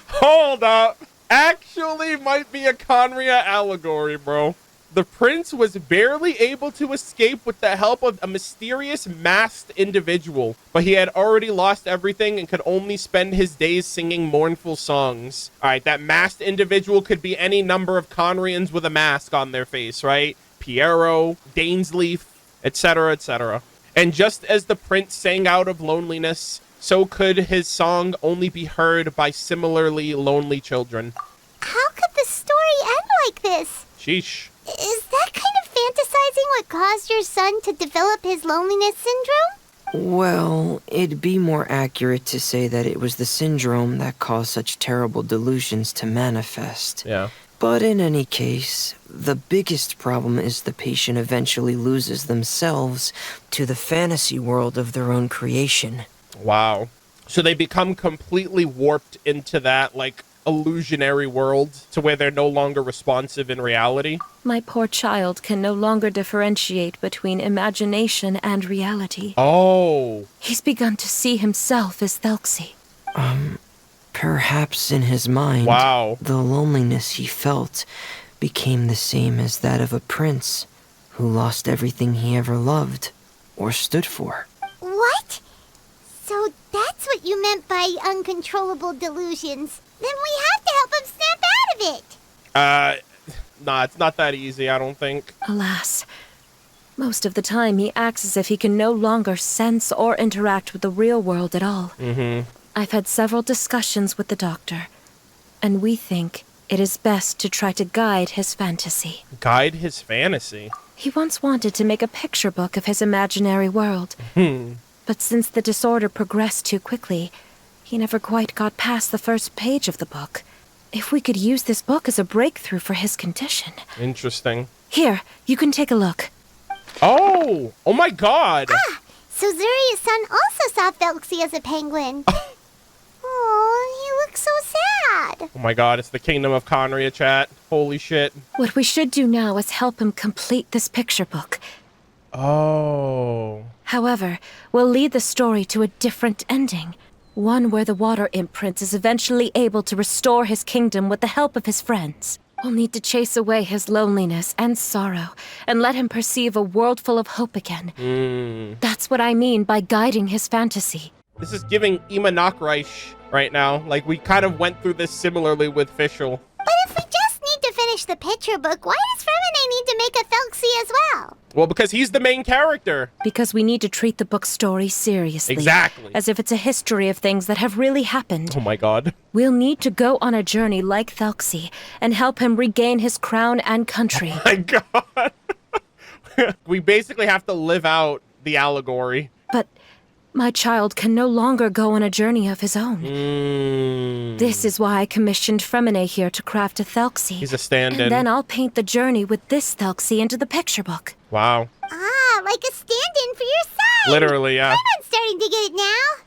Speaker 1: Hold up. Actually might be a Conria allegory, bro. The prince was barely able to escape with the help of a mysterious masked individual, but he had already lost everything and could only spend his days singing mournful songs. All right, that masked individual could be any number of Conrians with a mask on their face, right? Piero, Dainsleif, etc., etc. And just as the prince sang out of loneliness, so could his song only be heard by similarly lonely children.
Speaker 3: How could the story end like this?
Speaker 1: Sheesh.
Speaker 3: Is that kind of fantasizing what caused your son to develop his loneliness syndrome?
Speaker 4: Well, it'd be more accurate to say that it was the syndrome that caused such terrible delusions to manifest.
Speaker 1: Yeah.
Speaker 4: But in any case, the biggest problem is the patient eventually loses themselves to the fantasy world of their own creation.
Speaker 1: Wow. So they become completely warped into that, like, illusionary world to where they're no longer responsive in reality?
Speaker 5: My poor child can no longer differentiate between imagination and reality.
Speaker 1: Oh.
Speaker 5: He's begun to see himself as Thelxie.
Speaker 4: Perhaps in his mind,
Speaker 1: Wow.
Speaker 4: the loneliness he felt became the same as that of a prince who lost everything he ever loved or stood for.
Speaker 3: What? So that's what you meant by uncontrollable delusions. Then we have to help him snap out of it.
Speaker 1: Nah, it's not that easy, I don't think.
Speaker 5: Alas, most of the time he acts as if he can no longer sense or interact with the real world at all. I've had several discussions with the doctor, and we think it is best to try to guide his fantasy.
Speaker 1: Guide his fantasy?
Speaker 5: He once wanted to make a picture book of his imaginary world. But since the disorder progressed too quickly, he never quite got past the first page of the book. If we could use this book as a breakthrough for his condition.
Speaker 1: Interesting.
Speaker 5: Here, you can take a look.
Speaker 1: Oh! Oh my god!
Speaker 3: So Zuri's son also saw Thelxie as a penguin. Oh, he looks so sad.
Speaker 1: Oh my god, it's the Kingdom of Conria, chat. Holy shit.
Speaker 5: What we should do now is help him complete this picture book.
Speaker 1: Oh.
Speaker 5: However, we'll lead the story to a different ending. One where the Water Imp Prince is eventually able to restore his kingdom with the help of his friends. We'll need to chase away his loneliness and sorrow, and let him perceive a world full of hope again. That's what I mean by guiding his fantasy.
Speaker 1: This is giving Ima Nachreich right now. Like, we kind of went through this similarly with Fischl.
Speaker 3: But if we just need to finish the picture book, why does Remine need to make a Thelxie as well?
Speaker 1: Well, because he's the main character.
Speaker 5: Because we need to treat the book's story seriously.
Speaker 1: Exactly.
Speaker 5: As if it's a history of things that have really happened.
Speaker 1: Oh my god.
Speaker 5: We'll need to go on a journey like Thelxie and help him regain his crown and country.
Speaker 1: Oh my god. We basically have to live out the allegory.
Speaker 5: But my child can no longer go on a journey of his own. This is why I commissioned Fremine here to craft a Thelxie.
Speaker 1: He's a stand-in.
Speaker 5: And then I'll paint the journey with this Thelxie into the picture book.
Speaker 1: Wow.
Speaker 3: Ah, like a stand-in for your son.
Speaker 1: Literally, yeah.
Speaker 3: I'm starting to get it now.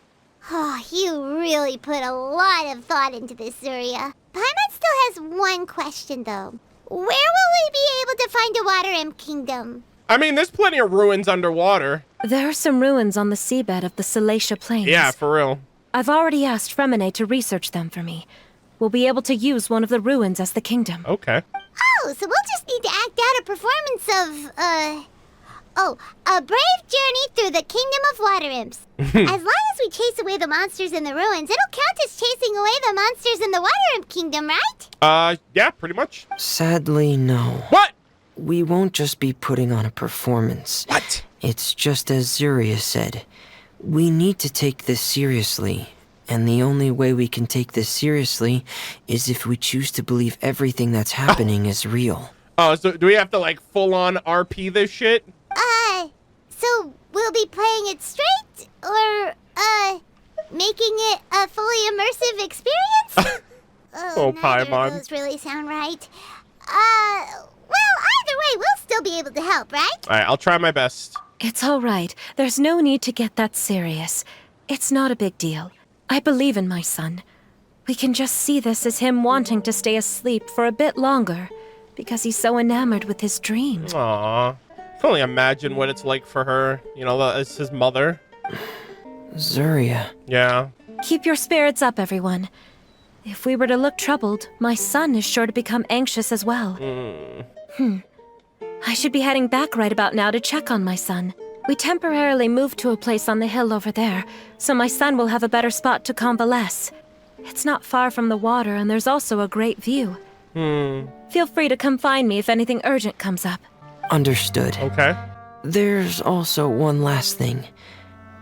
Speaker 3: Oh, you really put a lot of thought into this, Zuria. Paimon still has one question, though. Where will we be able to find a Water Imp Kingdom?
Speaker 1: I mean, there's plenty of ruins underwater.
Speaker 5: There are some ruins on the seabed of the Salacia Plains.
Speaker 1: Yeah, for real.
Speaker 5: I've already asked Fremine to research them for me. We'll be able to use one of the ruins as the kingdom.
Speaker 1: Okay.
Speaker 3: Oh, so we'll just need to act out a performance Oh, a brave journey through the kingdom of water imps. As long as we chase away the monsters in the ruins, it'll count as chasing away the monsters in the water imp kingdom, right?
Speaker 1: Yeah, pretty much.
Speaker 4: Sadly, no.
Speaker 1: What?
Speaker 4: We won't just be putting on a performance.
Speaker 1: What?
Speaker 4: It's just as Zuria said. We need to take this seriously. And the only way we can take this seriously is if we choose to believe everything that's happening is real.
Speaker 1: Oh, so do we have to, like, full-on RP this shit?
Speaker 3: So we'll be playing it straight, or, making it a fully immersive experience?
Speaker 1: Oh,
Speaker 3: neither
Speaker 1: Paimon.
Speaker 3: of those really sound right. Well, either way, we'll still be able to help, right?
Speaker 1: All right, I'll try my best.
Speaker 5: It's all right. There's no need to get that serious. It's not a big deal. I believe in my son. We can just see this as him wanting to stay asleep for a bit longer because he's so enamored with his dream.
Speaker 1: Aww. I can only imagine what it's like for her, you know, as his mother.
Speaker 4: Zuria.
Speaker 1: Yeah.
Speaker 5: Keep your spirits up, everyone. If we were to look troubled, my son is sure to become anxious as well. I should be heading back right about now to check on my son. We temporarily moved to a place on the hill over there, so my son will have a better spot to convalesce. It's not far from the water, and there's also a great view. Feel free to come find me if anything urgent comes up.
Speaker 4: Understood.
Speaker 1: Okay.
Speaker 4: There's also one last thing.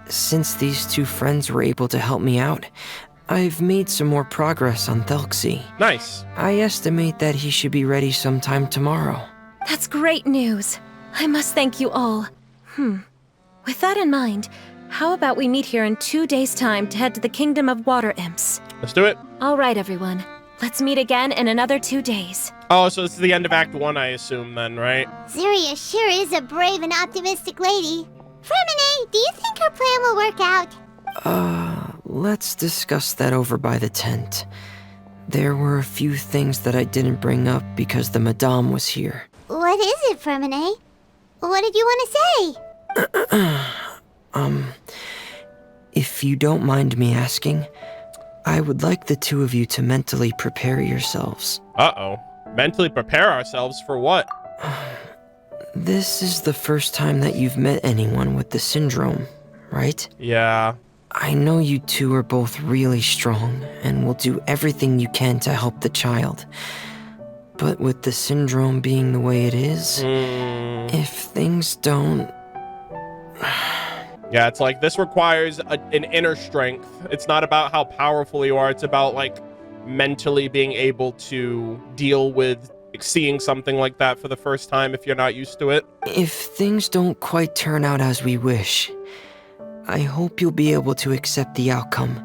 Speaker 4: Since these two friends were able to help me out, I've made some more progress on Thelxie.
Speaker 1: Nice.
Speaker 4: I estimate that he should be ready sometime tomorrow.
Speaker 5: That's great news. I must thank you all. With that in mind, how about we meet here in 2 days' time to head to the Kingdom of Water Imps?
Speaker 1: Let's do it.
Speaker 5: All right, everyone. Let's meet again in another 2 days.
Speaker 1: Oh, so this is the end of Act 1, I assume, then, right?
Speaker 3: Zuria sure is a brave and optimistic lady. Fremine, do you think her plan will work out?
Speaker 4: Let's discuss that over by the tent. There were a few things that I didn't bring up because the Madame was here.
Speaker 3: What is it, Fremine? What did you want to say?
Speaker 4: If you don't mind me asking, I would like the two of you to mentally prepare yourselves.
Speaker 1: Uh-oh. Mentally prepare ourselves for what?
Speaker 4: This is the first time that you've met anyone with the syndrome, right?
Speaker 1: Yeah.
Speaker 4: I know you two are both really strong and will do everything you can to help the child. But with the syndrome being the way it is, if things don't...
Speaker 1: Yeah, it's like this requires an inner strength. It's not about how powerful you are. It's about, like, mentally being able to deal with seeing something like that for the first time if you're not used to it.
Speaker 4: If things don't quite turn out as we wish, I hope you'll be able to accept the outcome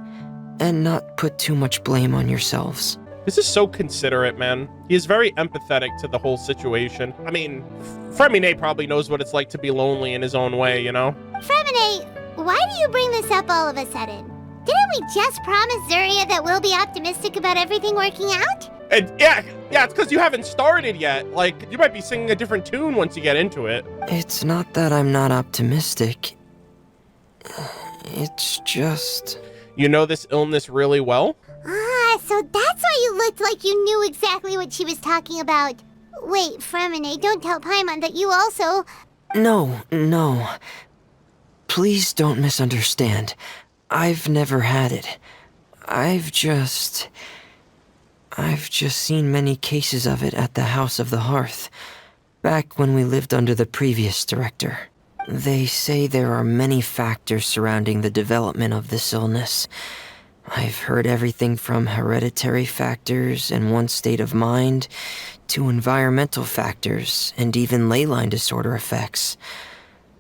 Speaker 4: and not put too much blame on yourselves.
Speaker 1: This is so considerate, man. He is very empathetic to the whole situation. I mean, Fremine probably knows what it's like to be lonely in his own way, you know?
Speaker 3: Fremine, why do you bring this up all of a sudden? Didn't we just promise Zuria that we'll be optimistic about everything working out?
Speaker 1: And yeah, it's because you haven't started yet. Like, you might be singing a different tune once you get into it.
Speaker 4: It's not that I'm not optimistic. It's just...
Speaker 1: You know this illness really well?
Speaker 3: So that's why you looked like you knew exactly what she was talking about. Wait, Fremine, don't tell Paimon that you also...
Speaker 4: No. Please don't misunderstand. I've never had it. I've just seen many cases of it at the House of the Hearth, back when we lived under the previous director. They say there are many factors surrounding the development of this illness. I've heard everything from hereditary factors and one's state of mind, to environmental factors and even ley line disorder effects.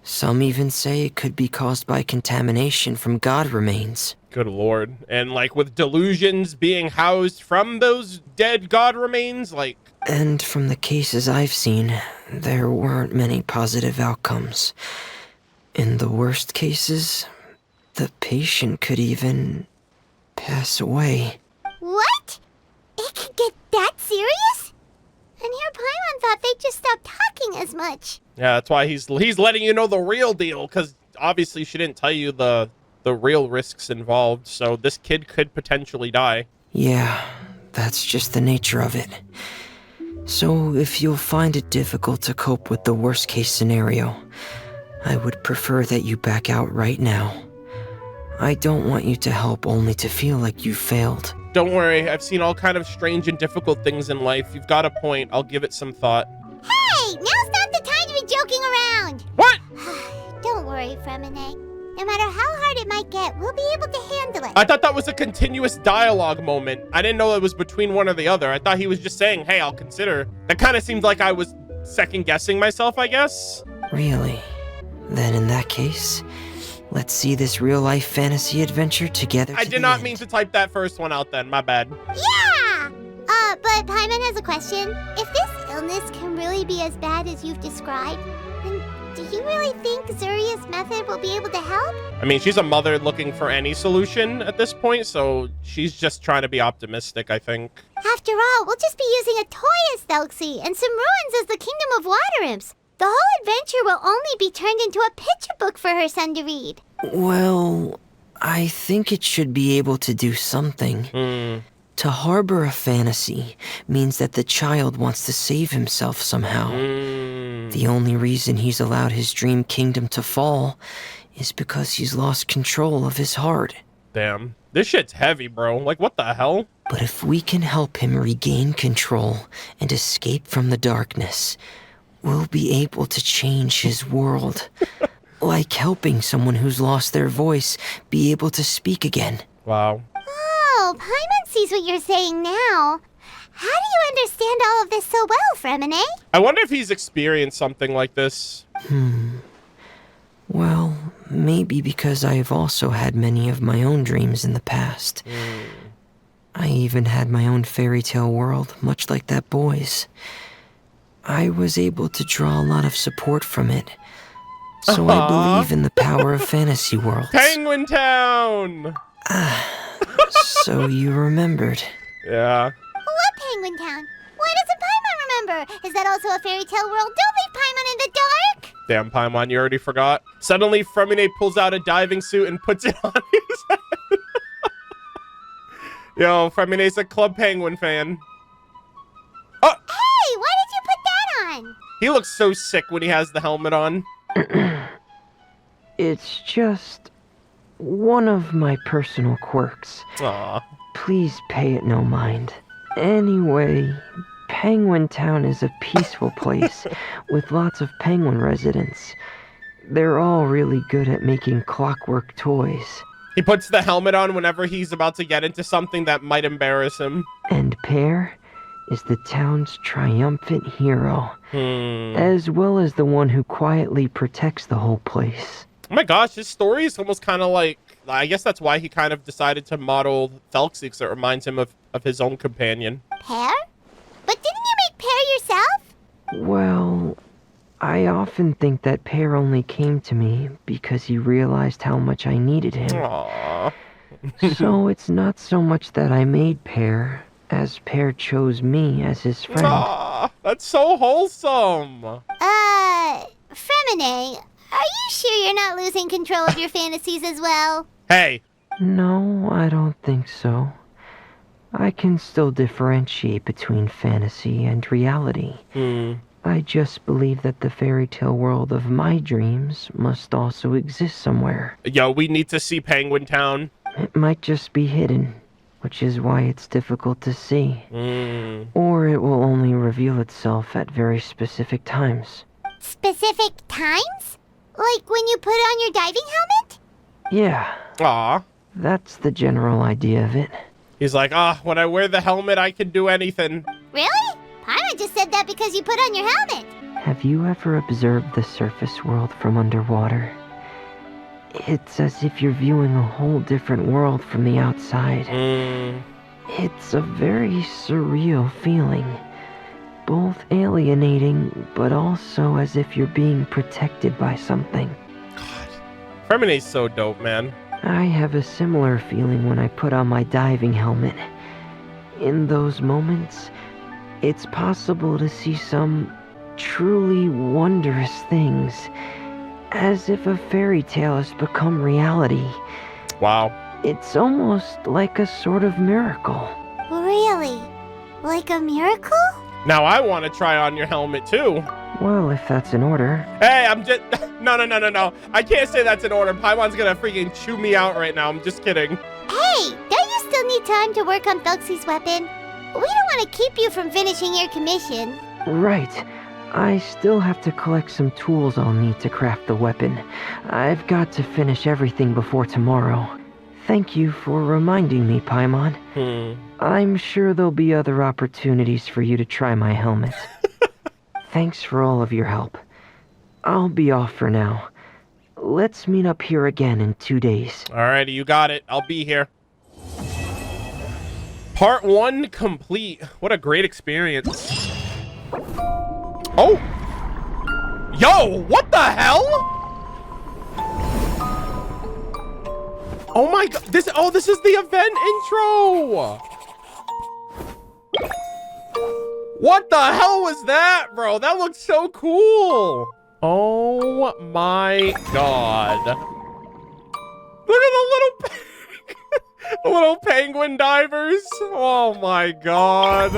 Speaker 4: Some even say it could be caused by contamination from god remains.
Speaker 1: Good lord. And like with delusions being housed from those dead god remains, like...
Speaker 4: And from the cases I've seen, there weren't many positive outcomes. In the worst cases, the patient could even pass away.
Speaker 3: What? It could get that serious? And here Paimon thought they'd just stop talking as much.
Speaker 1: Yeah, that's why he's letting you know the real deal, because obviously she didn't tell you the real risks involved, so this kid could potentially die.
Speaker 4: Yeah, that's just the nature of it. So if you'll find it difficult to cope with the worst case scenario, I would prefer that you back out right now. I don't want you to help only to feel like you failed.
Speaker 1: Don't worry, I've seen all kind of strange and difficult things in life. You've got a point. I'll give it some thought.
Speaker 3: Hey, now's not the time to be joking around.
Speaker 1: What?
Speaker 3: Don't worry, Fremine. No matter how hard it might get, we'll be able to handle it.
Speaker 1: I thought that was a continuous dialogue moment. I didn't know it was between one or the other. I thought he was just saying, hey, I'll consider. That kind of seemed like I was second guessing myself, I guess.
Speaker 4: Really? Then in that case, let's see this real-life fantasy adventure together.
Speaker 1: I did not mean to type that first one out then. My bad.
Speaker 3: Yeah! But Paimon has a question. If this illness can really be as bad as you've described, then do you really think Zuria's method will be able to help?
Speaker 1: I mean, she's a mother looking for any solution at this point, so she's just trying to be optimistic, I think.
Speaker 3: After all, we'll just be using a toy as Thelxie and some ruins as the Kingdom of Water Imps. The whole adventure will only be turned into a picture book for her son to read.
Speaker 4: Well, I think it should be able to do something. To harbor a fantasy means that the child wants to save himself somehow. The only reason he's allowed his dream kingdom to fall is because he's lost control of his heart.
Speaker 1: Damn. This shit's heavy, bro. Like, what the hell?
Speaker 4: But if we can help him regain control and escape from the darkness, we'll be able to change his world. Like helping someone who's lost their voice be able to speak again.
Speaker 1: Wow.
Speaker 3: Oh, Paimon sees what you're saying now. How do you understand all of this so well, Fremine?
Speaker 1: I wonder if he's experienced something like this.
Speaker 4: Well, maybe because I've also had many of my own dreams in the past. I even had my own fairy tale world, much like that boy's. I was able to draw a lot of support from it. So I believe in the power of fantasy worlds.
Speaker 1: Penguin Town!
Speaker 4: So you remembered.
Speaker 1: Yeah.
Speaker 3: What Penguin Town? Why doesn't Paimon remember? Is that also a fairy tale world? Don't leave Paimon in the dark!
Speaker 1: Damn, Paimon, you already forgot. Suddenly, Fremine pulls out a diving suit and puts it on his head. Yo, Fremine's a Club Penguin fan. Oh!
Speaker 3: Hey, why did you put that on?
Speaker 1: He looks so sick when he has the helmet on.
Speaker 4: It's just one of my personal quirks.
Speaker 1: Aw.
Speaker 4: Please pay it no mind. Anyway, Penguin Town is a peaceful place with lots of penguin residents. They're all really good at making clockwork toys.
Speaker 1: He puts the helmet on whenever he's about to get into something that might embarrass him.
Speaker 4: And Pear is the town's triumphant hero, as well as the one who quietly protects the whole place.
Speaker 1: Oh my gosh, his story is almost kind of like... I guess that's why he kind of decided to model Thelxie, because it reminds him of his own companion.
Speaker 3: Pear? But didn't you make Pear yourself?
Speaker 4: Well, I often think that Pear only came to me because he realized how much I needed him.
Speaker 1: Aww.
Speaker 4: So it's not so much that I made Pear, as Pear chose me as his friend.
Speaker 1: Aww, that's so wholesome.
Speaker 3: Fremine, are you sure you're not losing control of your fantasies as well?
Speaker 1: Hey.
Speaker 4: No, I don't think so. I can still differentiate between fantasy and reality. I just believe that the fairy tale world of my dreams must also exist somewhere.
Speaker 1: Yo, we need to see Penguin Town.
Speaker 4: It might just be hidden, which is why it's difficult to see. Or it will only reveal itself at very specific times.
Speaker 3: Specific times? Like when you put on your diving helmet?
Speaker 4: Yeah,
Speaker 1: Aw.
Speaker 4: that's the general idea of it.
Speaker 1: He's like, when I wear the helmet, I can do anything.
Speaker 3: Really? Paimon just said that because you put on your helmet.
Speaker 4: Have you ever observed the surface world from underwater? It's as if you're viewing a whole different world from the outside. It's a very surreal feeling. Both alienating, but also as if you're being protected by something.
Speaker 1: God. Fremine's so dope, man.
Speaker 4: I have a similar feeling when I put on my diving helmet. In those moments, it's possible to see some truly wondrous things, as if a fairy tale has become reality.
Speaker 1: Wow.
Speaker 4: It's almost like a sort of miracle.
Speaker 3: Really? Like a miracle?
Speaker 1: Now I want to try on your helmet, too.
Speaker 4: Well, if that's in order.
Speaker 1: Hey, I'm just... No. I can't say that's in order. Paimon's gonna freaking chew me out right now. I'm just kidding.
Speaker 3: Hey, don't you still need time to work on Thelxie's weapon? We don't want to keep you from finishing your commission.
Speaker 4: Right. I still have to collect some tools I'll need to craft the weapon. I've got to finish everything before tomorrow. Thank you for reminding me, Paimon. I'm sure there'll be other opportunities for you to try my helmet. Thanks for all of your help. I'll be off for now. Let's meet up here again in 2 days.
Speaker 1: Alrighty, you got it. I'll be here. Part 1 complete. What a great experience. Oh! Yo, what the hell? Oh my god, this is the event intro! What the hell was that, bro? That looks so cool! Oh my god. Look at the little the little penguin divers. Oh my god.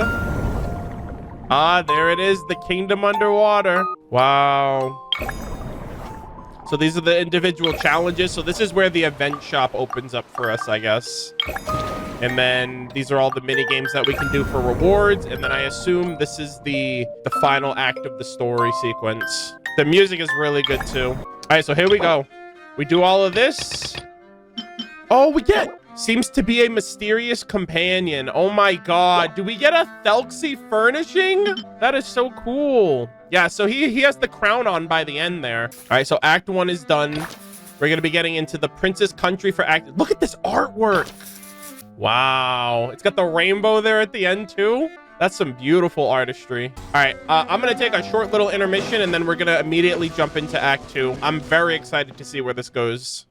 Speaker 1: Ah, there it is, the kingdom underwater. Wow. So these are the individual challenges. So this is where the event shop opens up for us, I guess. And then these are all the mini games that we can do for rewards. And then I assume this is the final act of the story sequence. The music is really good too. All right, so here we go. We do all of this. Oh, we get... Seems to be a mysterious companion. Oh my god. Do we get a Thelxie furnishing? That is so cool. Yeah, so he has the crown on by the end there. All right, so Act 1 is done. We're going to be getting into the Princess Country for Act... Look at this artwork. Wow. It's got the rainbow there at the end too. That's some beautiful artistry. All right, I'm going to take a short little intermission and then we're going to immediately jump into Act 2. I'm very excited to see where this goes.